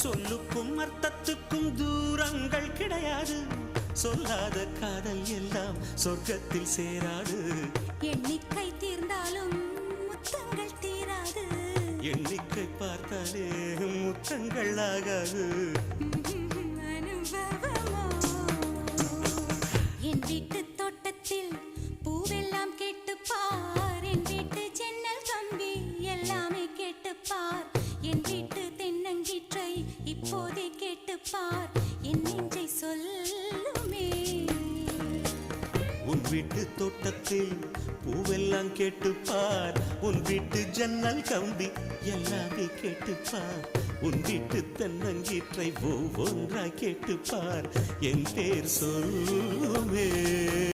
சொல்லுக்கும் அர்த்தத்துக்கும் தூரங்கள் கிடையாது. சொல்லாத காதல் எல்லாம் சொர்க்கத்தில் சேராது. எண்ணிக்கை தீர்ந்தாலும் முத்தங்கள் தீராது. எண்ணிக்கை பார்த்தாலே முத்தங்கள் ஆகாது. அனுபவமோ என் வீட்டு தோட்டத்தில் பூவெல்லாம் கேட்டுப்பார். என் வீட்டு ஜன்னல் கம்பி எல்லாமே கேட்டுப்பார். என் வீட்டு தென்னங்கீற்றை இப்போதே கேட்டுப்பார். என் நெஞ்சை சொல்லுமே. உன் வீட்டு தோட்டத்தில் பூவெல்லாம் கேட்டுப்பார். உன் வீட்டு ஜன்னல் கம்பி எல்லாமே கேட்டுப்பார். உன் வீட்டு தென்னங்கீற்றை ஒவ்வொன்றாய் கேட்டுப்பார். என் பேர் சொல்லுமே.